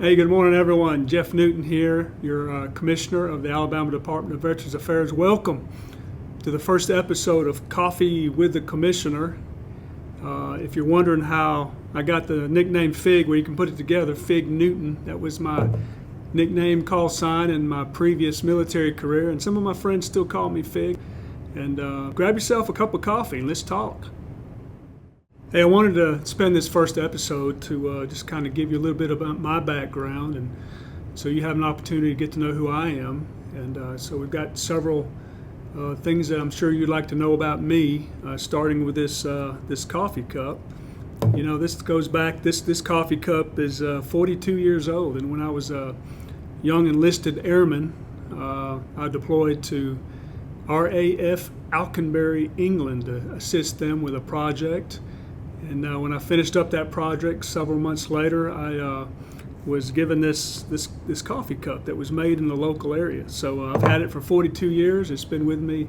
Hey, good morning, everyone. Jeff Newton here, your Commissioner of the Alabama Department of Veterans Affairs. Welcome to the first episode of Coffee with the Commissioner. If you're wondering how I got the nickname Fig, well, you can put it together, Fig Newton. That was my nickname call sign in my previous military career, and some of my friends still call me Fig. And grab yourself a cup of coffee and let's talk. Hey, I wanted to spend this first episode to just kind of give you a little bit about my background, and so you have an opportunity to get to know who I am. And so we've got several things that I'm sure you'd like to know about me, starting with this coffee cup. You know, this goes back. This coffee cup is 42 years old, and when I was a young enlisted airman, I deployed to RAF Alconbury, England, to assist them with a project. And when I finished up that project several months later, I was given this coffee cup that was made in the local area. So I've had it for 42 years. It's been with me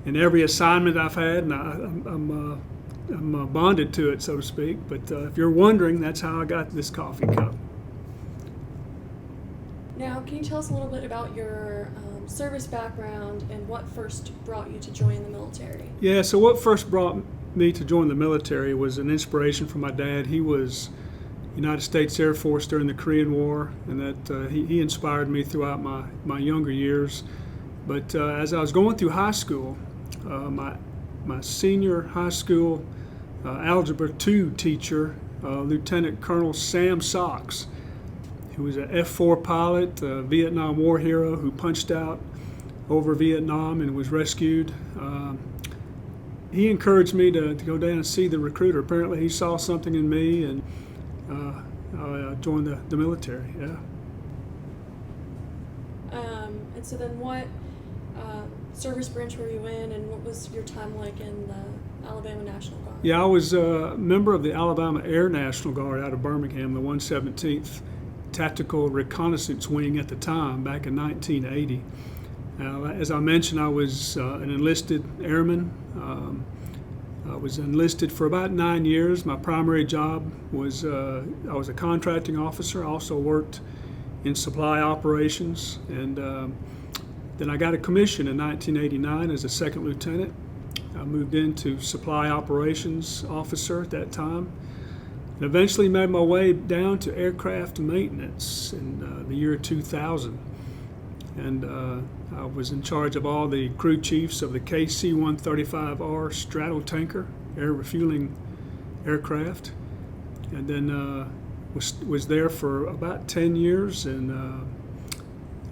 in every assignment I've had, and I'm bonded to it, so to speak. But if you're wondering, that's how I got this coffee cup. Now, can you tell us a little bit about your service background and what first brought you to join the military? Yeah, so what first brought me to join the military was an inspiration from my dad. He was United States Air Force during the Korean War, and that he inspired me throughout my younger years. But as I was going through high school, my senior high school Algebra 2 teacher, Lieutenant Colonel Sam Sox, who was an F-4 pilot, a Vietnam War hero who punched out over Vietnam and was rescued. He encouraged me to go down and see the recruiter. Apparently he saw something in me, and I joined the military, yeah. And so then what service branch were you in, and what was your time like in the Alabama National Guard? Yeah, I was a member of the Alabama Air National Guard out of Birmingham, the 117th Tactical Reconnaissance Wing at the time, back in 1980. As I mentioned, I was an enlisted airman. I was enlisted for about 9 years. My primary job was I was a contracting officer. I also worked in supply operations, and then I got a commission in 1989 as a second lieutenant. I moved into supply operations officer at that time, and eventually made my way down to aircraft maintenance in the year 2000. And I was in charge of all the crew chiefs of the KC-135R straddle tanker air refueling aircraft, and then was there for about 10 years, and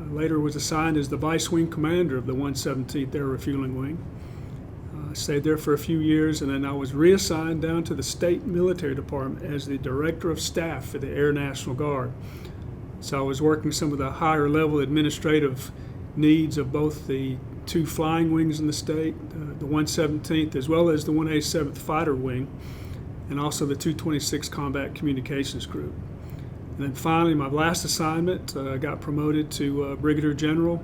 later was assigned as the vice wing commander of the 117th Air Refueling Wing. Stayed there for a few years, and then I was reassigned down to the State Military Department as the Director of Staff for the Air National Guard. So I was working some of the higher level administrative needs of both the two flying wings in the state, the 117th as well as the 187th Fighter Wing, and also the 226 Combat Communications Group. And then finally, my last assignment, I got promoted to Brigadier General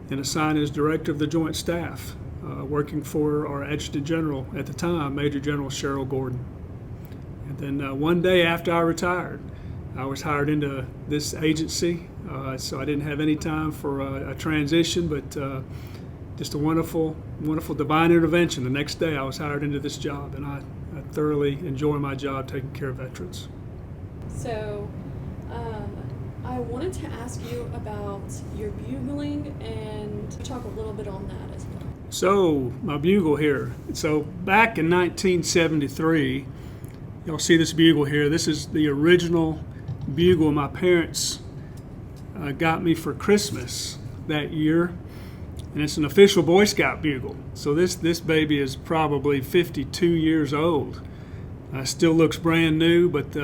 and assigned as Director of the Joint Staff, working for our Adjutant General at the time, Major General Cheryl Gordon. And then one day after I retired, I was hired into this agency, so I didn't have any time for a transition, but just a wonderful, wonderful divine intervention. The next day I was hired into this job, and I thoroughly enjoy my job taking care of veterans. So I wanted to ask you about your bugling and talk a little bit on that as well. So my bugle here. So back in 1973, y'all see this bugle here. This is the original bugle my parents got me for Christmas that year, and it's an official Boy Scout bugle. So this baby is probably 52 years old. Still looks brand new, but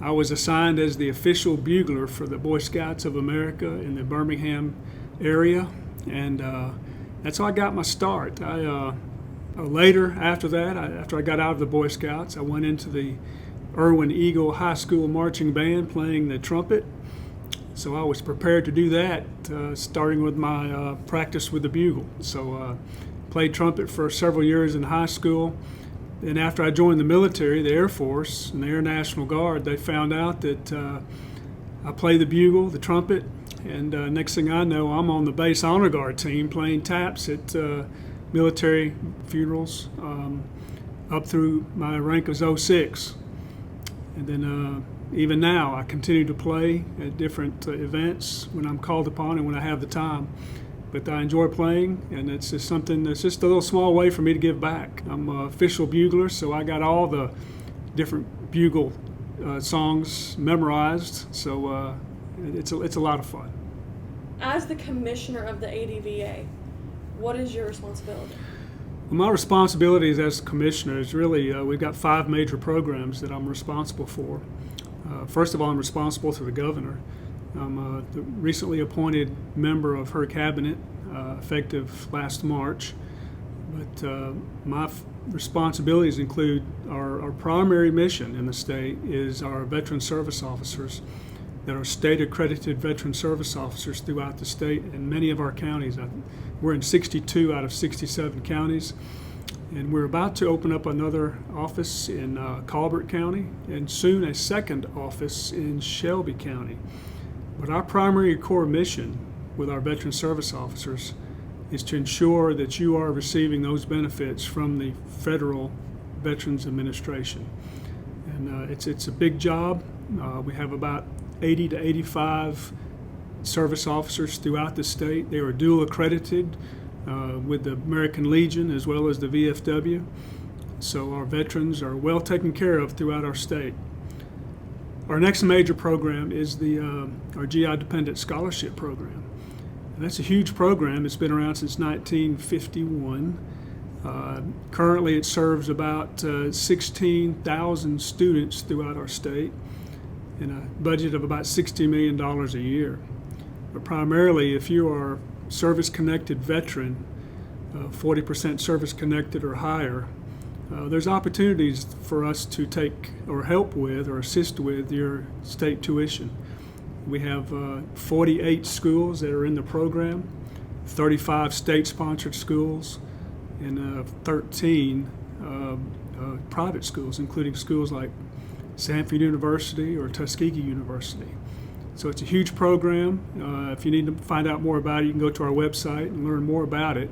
I was assigned as the official bugler for the Boy Scouts of America in the Birmingham area, and that's how I got my start. Later, after that, after I got out of the Boy Scouts, I went into the Irwin Eagle High School Marching Band playing the trumpet. So I was prepared to do that, starting with my practice with the bugle. So played trumpet for several years in high school. And after I joined the military, the Air Force and the Air National Guard, they found out that I play the bugle, the trumpet, and next thing I know, I'm on the base honor guard team playing taps at military funerals up through my rank of 06. And then even now, I continue to play at different events when I'm called upon and when I have the time. But I enjoy playing, and it's just something that's just a little small way for me to give back. I'm an official bugler, so I got all the different bugle songs memorized, so it's a lot of fun. As the commissioner of the ADVA, what is your responsibility? Well, my responsibilities as commissioner is really, we've got 5 major programs that I'm responsible for. First of all, I'm responsible to the governor. I'm the recently appointed member of her cabinet, effective last March. But my responsibilities include our primary mission in the state is our veteran service officers that are state accredited veteran service officers throughout the state and many of our counties. We're in 62 out of 67 counties. And we're about to open up another office in Colbert County and soon a second office in Shelby County. But our primary core mission with our veteran service officers is to ensure that you are receiving those benefits from the Federal Veterans Administration. And it's a big job. We have about 80 to 85 service officers throughout the state. They are dual accredited with the American Legion as well as the VFW. So our veterans are well taken care of throughout our state. Our next major program is our GI Dependent Scholarship Program. And that's a huge program. It's been around since 1951. Currently it serves about 16,000 students throughout our state and a budget of about $60 million a year. But primarily, if you are service-connected veteran, 40% service-connected or higher, there's opportunities for us to take or help with or assist with your state tuition. We have 48 schools that are in the program, 35 state-sponsored schools, and 13 private schools, including schools like Sanford University or Tuskegee University. So it's a huge program. If you need to find out more about it, you can go to our website and learn more about it.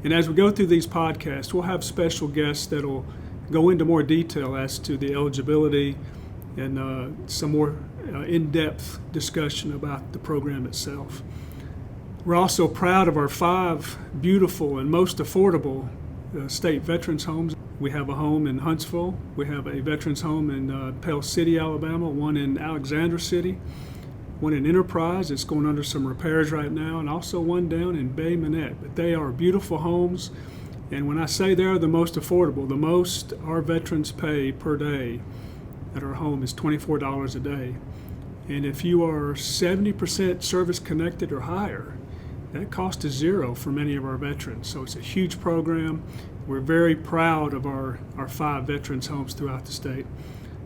And as we go through these podcasts, we'll have special guests that will go into more detail as to the eligibility and some more in-depth discussion about the program itself. We're also proud of our 5 beautiful and most affordable state veterans homes. We have a home in Huntsville. We have a veterans home in Pell City, Alabama, one in Alexander City, one in Enterprise. It's going under some repairs right now, and also one down in Bay Minette. But they are beautiful homes, and when I say they're the most affordable, the most our veterans pay per day at our home is $24 a day. And if you are 70% service connected or higher, that cost is zero for many of our veterans. So it's a huge program. We're very proud of our 5 veterans homes throughout the state.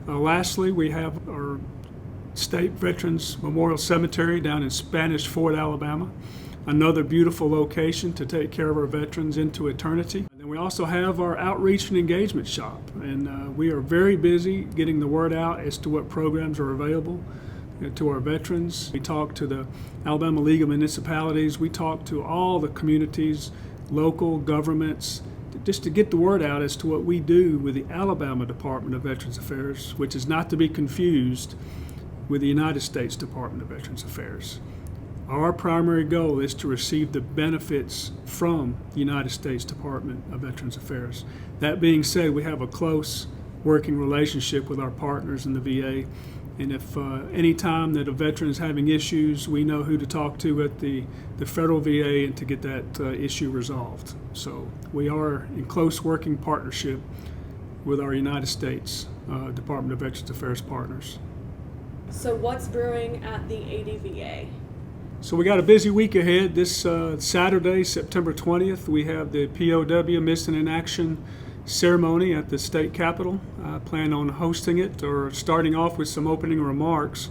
Lastly, we have our State Veterans Memorial Cemetery down in Spanish Fort, Alabama. Another beautiful location to take care of our veterans into eternity. And then we also have our outreach and engagement shop. And we are very busy getting the word out as to what programs are available to our veterans. We talk to the Alabama League of Municipalities. We talk to all the communities, local governments, just to get the word out as to what we do with the Alabama Department of Veterans Affairs, which is not to be confused with the United States Department of Veterans Affairs. Our primary goal is to receive the benefits from the United States Department of Veterans Affairs. That being said, we have a close working relationship with our partners in the VA. And if any time that a veteran is having issues, we know who to talk to at the federal VA and to get that issue resolved. So we are in close working partnership with our United States Department of Veterans Affairs partners. So what's brewing at the ADVA? So we got a busy week ahead. This Saturday, September 20th, we have the POW Missing in Action ceremony at the state capitol. I plan on hosting it or starting off with some opening remarks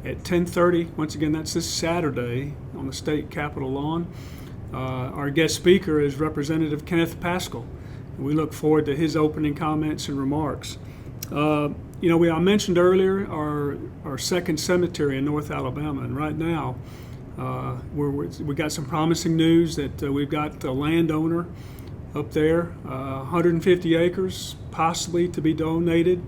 at 10:30. Once again, that's this Saturday on the state capitol lawn. Our guest speaker is Representative Kenneth Pascal. We look forward to his opening comments and remarks. I mentioned earlier our second cemetery in North Alabama, and right now we got some promising news that we've got a landowner up there, 150 acres, possibly to be donated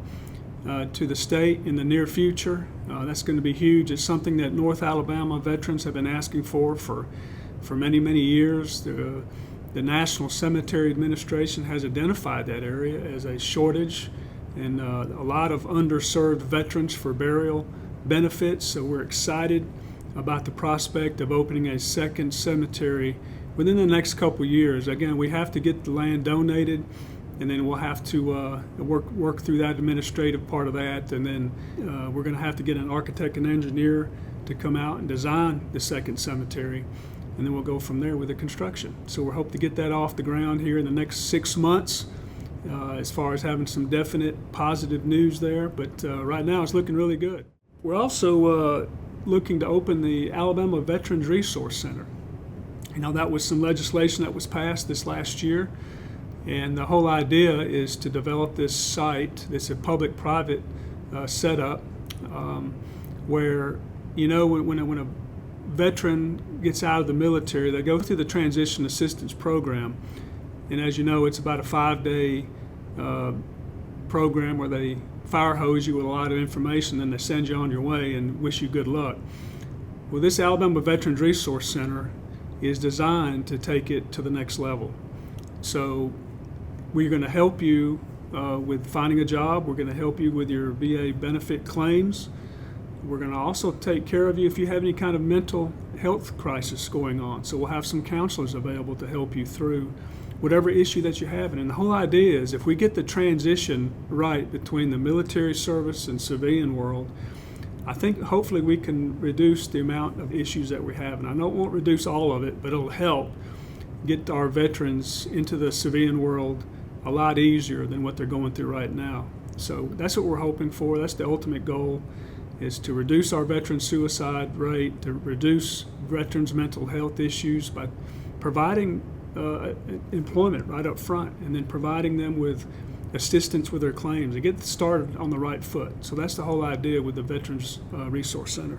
to the state in the near future. That's going to be huge. It's something that North Alabama veterans have been asking for many, many years. The National Cemetery Administration has identified that area as a shortage and a lot of underserved veterans for burial benefits. So we're excited about the prospect of opening a second cemetery within the next couple years. Again, we have to get the land donated, and then we'll have to work through that administrative part of that, and then we're going to have to get an architect and engineer to come out and design the second cemetery, and then we'll go from there with the construction. So we hope to get that off the ground here in the next 6 months, as far as having some definite positive news there, but right now it's looking really good. We're also looking to open the Alabama Veterans Resource Center. That was some legislation that was passed this last year, and the whole idea is to develop this site. It's a public-private setup where, when a veteran gets out of the military, they go through the Transition Assistance Program, and as you know, it's about a 5-day program where they fire hose you with a lot of information, then they send you on your way and wish you good luck. Well, this Alabama Veterans Resource Center is designed to take it to the next level. So we're going to help you with finding a job. We're going to help you with your VA benefit claims. We're going to also take care of you if you have any kind of mental health crisis going on. So we'll have some counselors available to help you through whatever issue that you have. And the whole idea is if we get the transition right between the military service and civilian world, I think hopefully we can reduce the amount of issues that we have. And I know it won't reduce all of it, but it'll help get our veterans into the civilian world a lot easier than what they're going through right now. So that's what we're hoping for. That's the ultimate goal, is to reduce our veteran suicide rate, to reduce veterans' mental health issues by providing employment right up front, and then providing them with assistance with their claims and get started on the right foot. So that's the whole idea with the Veterans Resource Center.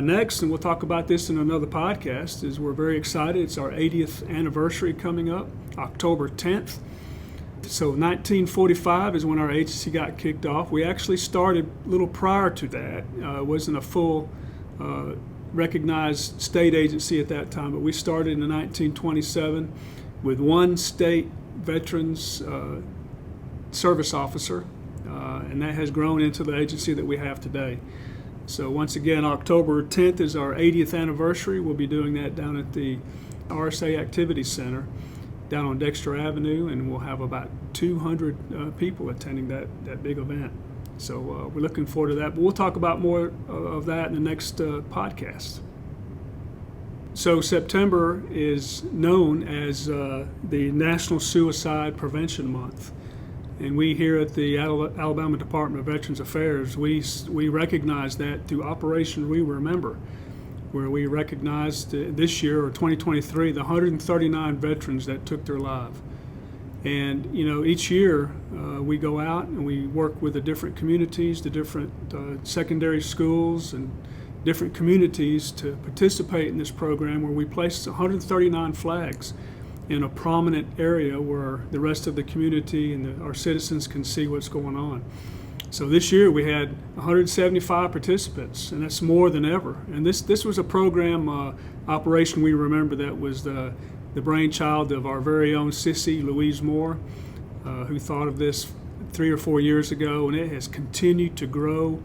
Next, and we'll talk about this in another podcast, is we're very excited. It's our 80th anniversary coming up, October 10th. So 1945 is when our agency got kicked off. We actually started a little prior to that. It wasn't a full recognized state agency at that time, but we started in 1927 with one state veterans service officer, and that has grown into the agency that we have today. So once again, October 10th is our 80th anniversary. We'll be doing that down at the RSA Activity Center down on Dexter Avenue, and we'll have about 200 people attending that big event. So we're looking forward to that. But we'll talk about more of that in the next podcast. So September is known as the National Suicide Prevention Month. And we here at the Alabama Department of Veterans Affairs, we recognize that through Operation We Remember, where we recognized this year, or 2023, the 139 veterans that took their life. And each year we go out and we work with the different communities, the different secondary schools and different communities to participate in this program, where we place 139 flags in a prominent area where the rest of the community and our citizens can see what's going on. So this year we had 175 participants, and that's more than ever. And this was a program, Operation We Remember, that was the brainchild of our very own Sissy Louise Moore, who thought of this 3 or 4 years ago, and it has continued to grow.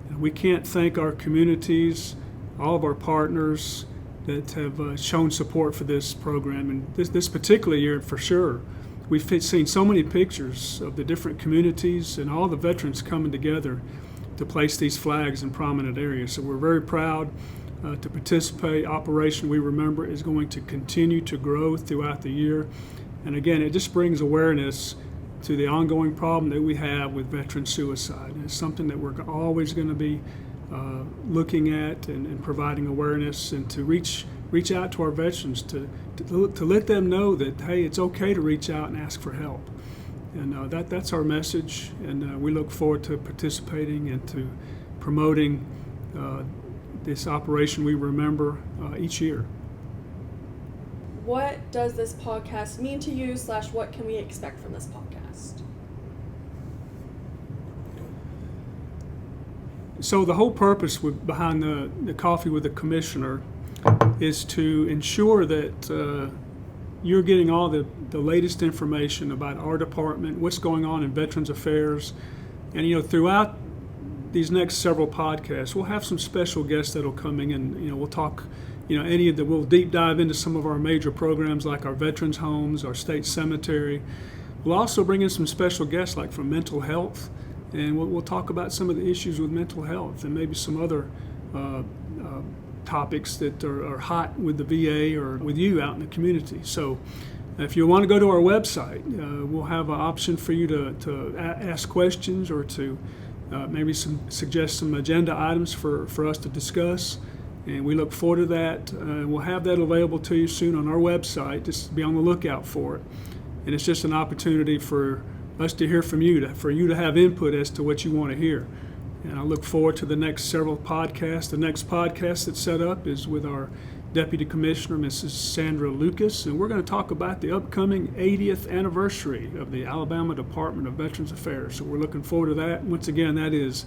And we can't thank our communities, all of our partners that have shown support for this program. And this particular year, for sure, we've seen so many pictures of the different communities and all the veterans coming together to place these flags in prominent areas. So we're very proud to participate. Operation We Remember is going to continue to grow throughout the year. And again, it just brings awareness to the ongoing problem that we have with veteran suicide. And it's something that we're always going to be looking at and providing awareness, and to reach reach out to our veterans to let them know that, hey, it's okay to reach out and ask for help. And that's our message, and we look forward to participating and to promoting this Operation We Remember each year. What does this podcast mean to you, / what can we expect from this podcast? So the whole purpose behind the Coffee with the Commissioner is to ensure that you're getting all the latest information about our department, what's going on in Veterans Affairs. And, throughout these next several podcasts, we'll have some special guests that'll come in and, we'll talk, we'll deep dive into some of our major programs like our veterans homes, our state cemetery. We'll also bring in some special guests like from mental health, and we'll talk about some of the issues with mental health and maybe some other topics that are hot with the VA or with you out in the community. So if you want to go to our website, we'll have an option for you to ask questions or to maybe suggest some agenda items for us to discuss. And we look forward to that. We'll have that available to you soon on our website. Just be on the lookout for it. And it's just an opportunity for us to hear from you, for you to have input as to what you want to hear. And I look forward to the next several podcasts. The next podcast that's set up is with our Deputy Commissioner, Mrs. Sandra Lucas, and we're going to talk about the upcoming 80th anniversary of the Alabama Department of Veterans Affairs. So we're looking forward to that. Once again, that is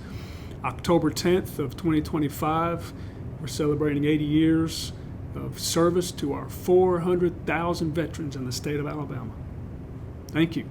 October 10th of 2025. We're celebrating 80 years of service to our 400,000 veterans in the state of Alabama. Thank you.